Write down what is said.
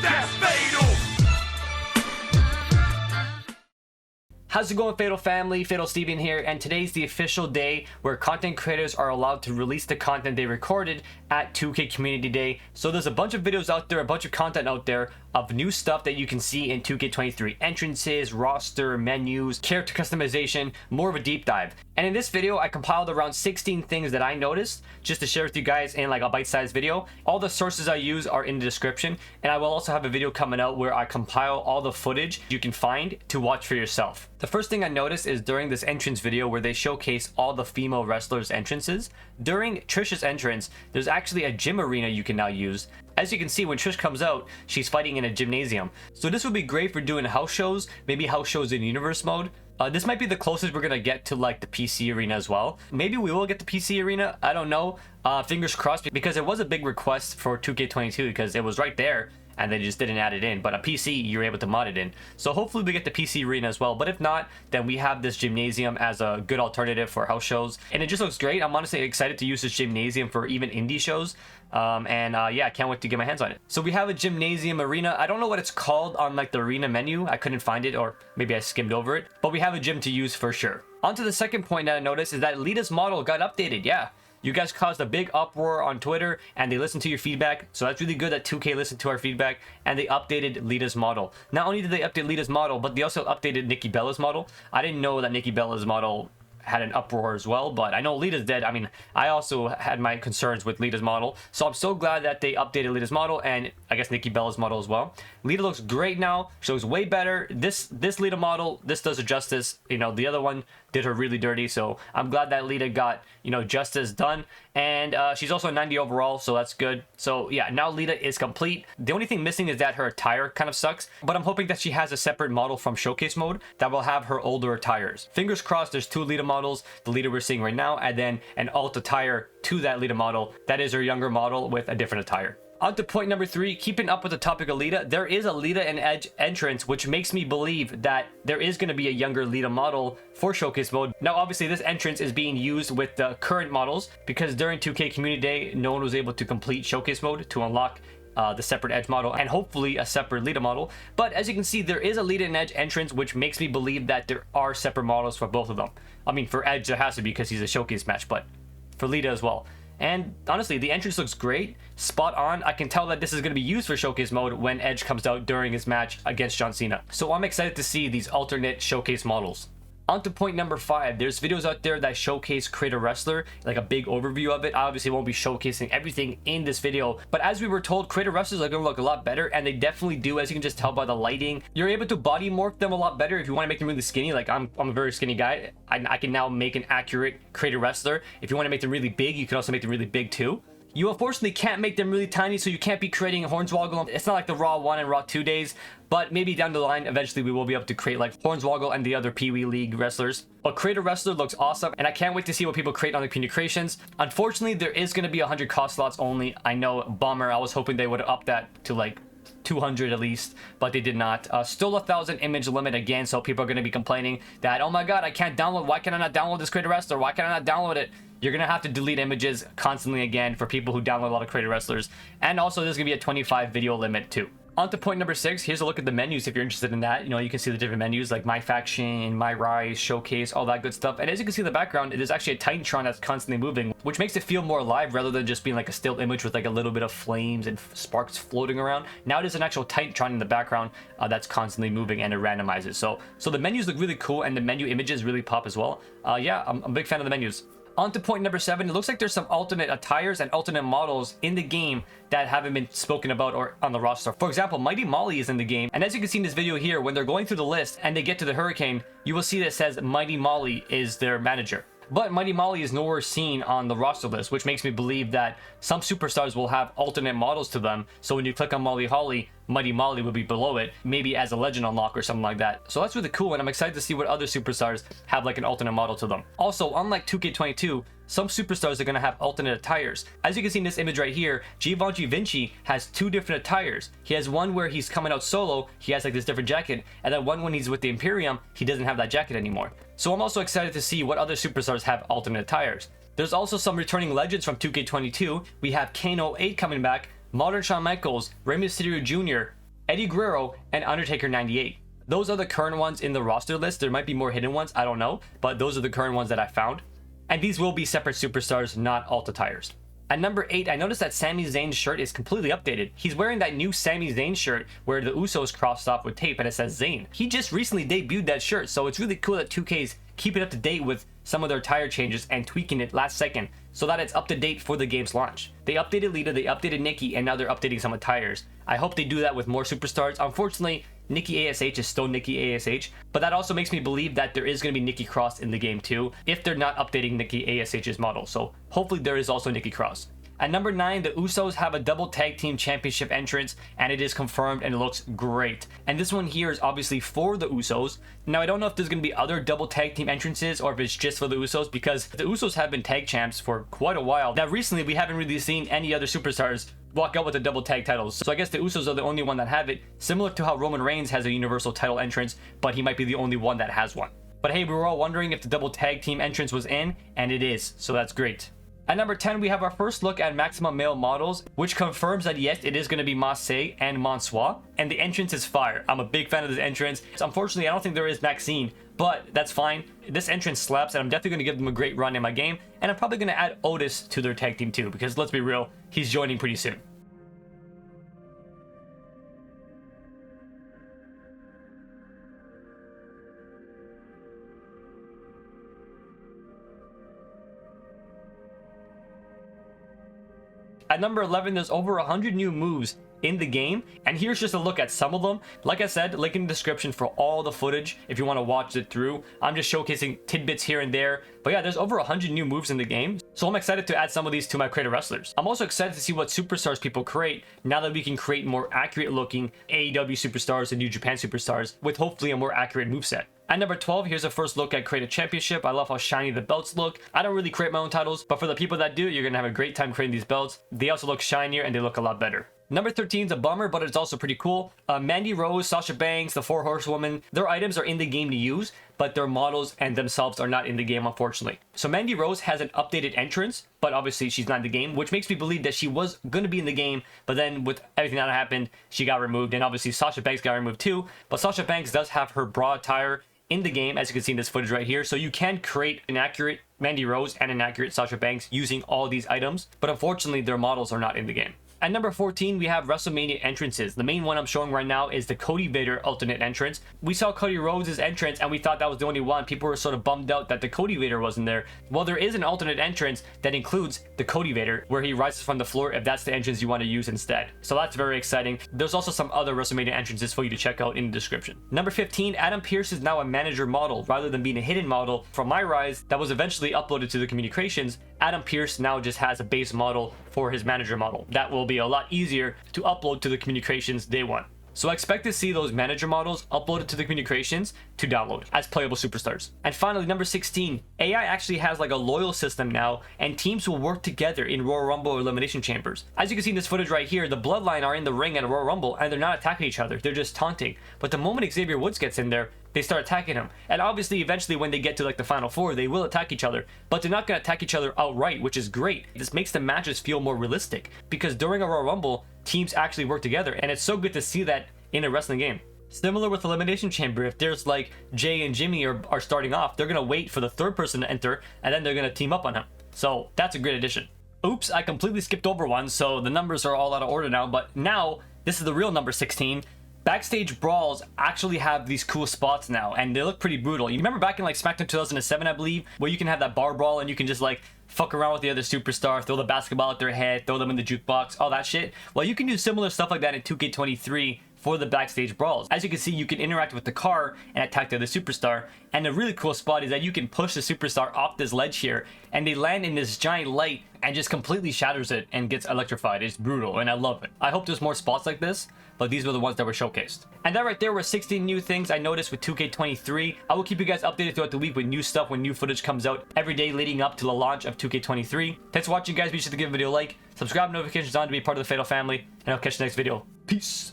That's fatal. How's it going, Fatal family? Fatal Steven here, and today's the official day where content creators are allowed to release the content they recorded at 2K Community Day. So there's a bunch of videos out there, a bunch of content out there of new stuff that you can see in 2K23. Entrances, roster, menus, character customization, more of a deep dive. And in this video, I compiled around 16 things that I noticed just to share with you guys in like a bite-sized video. All the sources I use are in the description, and I will also have a video coming out where I compile all the footage you can find to watch for yourself. The first thing I noticed is during this entrance video where they showcase all the female wrestlers' entrances. During Trish's entrance, there's actually a gym arena you can now use. As you can see, when Trish comes out, she's fighting in a gymnasium. So this would be great for doing house shows, maybe house shows in universe mode. This might be the closest we're gonna get to like the PC arena as well. Maybe we will get the PC arena, I don't know. Fingers crossed, because it was a big request for 2K22 because it was right there and they just didn't add it in. But a PC, you're able to mod it in. So hopefully we get the PC arena as well. But if not, then we have this gymnasium as a good alternative for house shows. And it just looks great. I'm honestly excited to use this gymnasium for even indie shows. Yeah, I can't wait to get my hands on it. So we have a gymnasium arena. I don't know what it's called on like the arena menu. I couldn't find it, or maybe I skimmed over it. But we have a gym to use for sure. On to the second point that I noticed is that Litas Model got updated. Yeah. You guys caused a big uproar on Twitter and they listened to your feedback. So that's really good that 2K listened to our feedback and they updated Litas Model. Not only did they update Litas Model, but they also updated Nikki Bella's model. I didn't know that Nikki Bella's model had an uproar as well, but I know Lita's dead. I mean, I also had my concerns with Lita's model, so I'm so glad that they updated Lita's model and I guess Nikki Bella's model as well. Lita looks great now. She looks way better. This Lita model, this does her justice. You know, the other one did her really dirty, so I'm glad that Lita got, you know, justice done. And she's also a 90 overall, so that's good. So yeah, now Lita is complete. The only thing missing is that her attire kind of sucks, but I'm hoping that she has a separate model from showcase mode that will have her older attires. Fingers crossed there's two Lita models, the Lita we're seeing right now, and then an alt attire to that Lita model that is her younger model with a different attire. On to point number 3, keeping up with the topic of Lita, there is a Lita and Edge entrance, which makes me believe that there is going to be a younger Lita model for showcase mode. Now, obviously, this entrance is being used with the current models because during 2K Community Day, no one was able to complete showcase mode to unlock the separate Edge model and hopefully a separate Lita model. But as you can see, there is a Lita and Edge entrance, which makes me believe that there are separate models for both of them. I mean, for Edge, there has to be because he's a showcase match, but for Lita as well. And honestly, the entrance looks great, spot on. I can tell that this is going to be used for showcase mode when Edge comes out during his match against John Cena. So I'm excited to see these alternate showcase models. On to point number 5, there's videos out there that showcase Create a Wrestler, like a big overview of it. I obviously won't be showcasing everything in this video, but as we were told, Create a Wrestlers are going to look a lot better, and they definitely do, as you can just tell by the lighting. You're able to body morph them a lot better if you want to make them really skinny. Like I'm a very skinny guy. I can now make an accurate Create a Wrestler. If you want to make them really big, you can also make them really big too. You unfortunately can't make them really tiny, so you can't be creating Hornswoggle. It's not like the Raw 1 and Raw 2 days, but maybe down the line, eventually we will be able to create like Hornswoggle and the other Pee Wee League wrestlers. But Create a Wrestler looks awesome, and I can't wait to see what people create on the community creations. Unfortunately, there is going to be 100 cost slots only. I know, bummer. I was hoping they would up that to like 200 at least, but they did not. Still 1,000 image limit again, so people are going to be complaining that, oh my god, I can't download. Why can I not download this Create a Wrestler? Why can I not download it? You're going to have to delete images constantly again for people who download a lot of Create a Wrestlers. And also, there's going to be a 25 video limit too. On to point number 6, here's a look at the menus if you're interested in that. You know, you can see the different menus like My Faction, My Rise, Showcase, all that good stuff. And as you can see in the background, it is actually a Titantron that's constantly moving, which makes it feel more alive rather than just being like a still image with like a little bit of flames and sparks floating around. Now it is an actual Titantron in the background that's constantly moving, and it randomizes. So the menus look really cool, and the menu images really pop as well. Yeah, I'm a big fan of the menus. On to point number 7, it looks like there's some alternate attires and alternate models in the game that haven't been spoken about or on the roster. For example, Mighty Molly is in the game, and as you can see in this video here, when they're going through the list and they get to the Hurricane, you will see that it says Mighty Molly is their manager. But Mighty Molly is nowhere seen on the roster list, which makes me believe that some superstars will have alternate models to them. So when you click on Molly Holly, Mighty Molly will be below it, maybe as a legend unlock or something like that. So that's really cool, and I'm excited to see what other superstars have like an alternate model to them. Also, unlike 2K22, some superstars are going to have alternate attires. As you can see in this image right here, Giovanni Vinci has 2 different attires. He has one where he's coming out solo, he has like this different jacket, and then one when he's with the Imperium, he doesn't have that jacket anymore. So I'm also excited to see what other superstars have alternate attires. There's also some returning legends from 2K22. We have Kane 08 coming back, Modern Shawn Michaels, Rey Mysterio Jr., Eddie Guerrero, and Undertaker 98. Those are the current ones in the roster list. There might be more hidden ones, I don't know, but those are the current ones that I found. And these will be separate superstars, not alt attires. At number 8, I noticed that Sami Zayn's shirt is completely updated. He's wearing that new Sami Zayn shirt where the Usos crossed off with tape and it says Zayn. He just recently debuted that shirt, so it's really cool that 2K's keeping up to date with some of their tire changes and tweaking it last second so that it's up to date for the game's launch. They updated Lita, they updated Nikki, and now they're updating some of the tires. I hope they do that with more superstars. Unfortunately, Nikki ASH is still Nikki ASH, but that also makes me believe that there is going to be Nikki Cross in the game too, if they're not updating Nikki ASH's model. So hopefully there is also Nikki Cross. At number 9, the Usos have a double tag team championship entrance, and it is confirmed and it looks great. And this one here is obviously for the Usos. Now, I don't know if there's going to be other double tag team entrances or if it's just for the Usos, because the Usos have been tag champs for quite a while. Now, recently, we haven't really seen any other superstars walk out with the double tag titles. So I guess the Usos are the only one that have it, similar to how Roman Reigns has a universal title entrance, but he might be the only one that has one. But hey, we were all wondering if the double tag team entrance was in, and it is, so that's great. At number 10, we have our first look at Maximum Male models, which confirms that yes, it is going to be Marseille and Mansois, and the entrance is fire. I'm a big fan of this entrance. Unfortunately, I don't think there is Maxine, but that's fine. This entrance slaps, and I'm definitely going to give them a great run in my game, and I'm probably going to add Otis to their tag team too, because let's be real, he's joining pretty soon. At number 11, there's over 100 new moves in the game, and here's just a look at some of them. Like I said, link in the description for all the footage if you want to watch it through. I'm just showcasing tidbits here and there, but yeah, there's over 100 new moves in the game, so I'm excited to add some of these to my creator wrestlers. I'm also excited to see what superstars people create now that we can create more accurate looking AEW superstars and New Japan superstars with hopefully a more accurate moveset. At number 12, here's a first look at Create a Championship. I love how shiny the belts look. I don't really create my own titles, but for the people that do, you're gonna have a great time creating these belts. They also look shinier and they look a lot better. Number 13 is a bummer, but it's also pretty cool. Mandy Rose, Sasha Banks, the 4 Horsewomen, their items are in the game to use, but their models and themselves are not in the game, unfortunately. So Mandy Rose has an updated entrance, but obviously she's not in the game, which makes me believe that she was going to be in the game, but then with everything that happened, she got removed, and obviously Sasha Banks got removed too, but Sasha Banks does have her bra attire in the game, as you can see in this footage right here, so you can create an accurate Mandy Rose and an accurate Sasha Banks using all these items, but unfortunately their models are not in the game. At number 14, we have WrestleMania entrances. The main one I'm showing right now is the Cody Vader alternate entrance. We saw Cody Rhodes' entrance and we thought that was the only one. People were sort of bummed out that the Cody Vader wasn't there. Well, there is an alternate entrance that includes the Cody Vader, where he rises from the floor if that's the entrance you want to use instead. So that's very exciting. There's also some other WrestleMania entrances for you to check out in the description. Number 15, Adam Pearce is now a manager model rather than being a hidden model from My Rise that was eventually uploaded to the communications. Adam Pearce now just has a base model for his manager model. That will be a lot easier to upload to the communications day one. So I expect to see those manager models uploaded to the communications to download as playable superstars. And finally, number 16, AI actually has like a loyal system now, and teams will work together in Royal Rumble or Elimination Chambers. As you can see in this footage right here, the Bloodline are in the ring at a Royal Rumble and they're not attacking each other, they're just taunting. But the moment Xavier Woods gets in there, they start attacking him. And obviously, eventually when they get to like the final four, they will attack each other, but they're not gonna attack each other outright, which is great. This makes the matches feel more realistic because during a Royal Rumble, teams actually work together, and it's so good to see that in a wrestling game. Similar with Elimination Chamber, if there's like Jay and Jimmy are starting off, they're gonna wait for the third person to enter and then they're gonna team up on him. So that's a great addition. Oops, I completely skipped over one, so the numbers are all out of order now, but now this is the real number 16. Backstage Brawls actually have these cool spots now, and they look pretty brutal. You remember back in like SmackDown 2007, I believe, where you can have that bar brawl and you can just like fuck around with the other superstar, throw the basketball at their head, throw them in the jukebox, all that shit? Well, you can do similar stuff like that in 2K23 for the Backstage Brawls. As you can see, you can interact with the car and attack the other superstar. And a really cool spot is that you can push the superstar off this ledge here, and they land in this giant light and just completely shatters it and gets electrified. It's brutal, and I love it. I hope there's more spots like this, but these were the ones that were showcased. And that right there were 16 new things I noticed with 2K23. I will keep you guys updated throughout the week with new stuff when new footage comes out every day leading up to the launch of 2K23. Thanks for watching, guys. Be sure to give the video a like, subscribe, notifications on to be part of the Fatal family, and I'll catch you next video. Peace.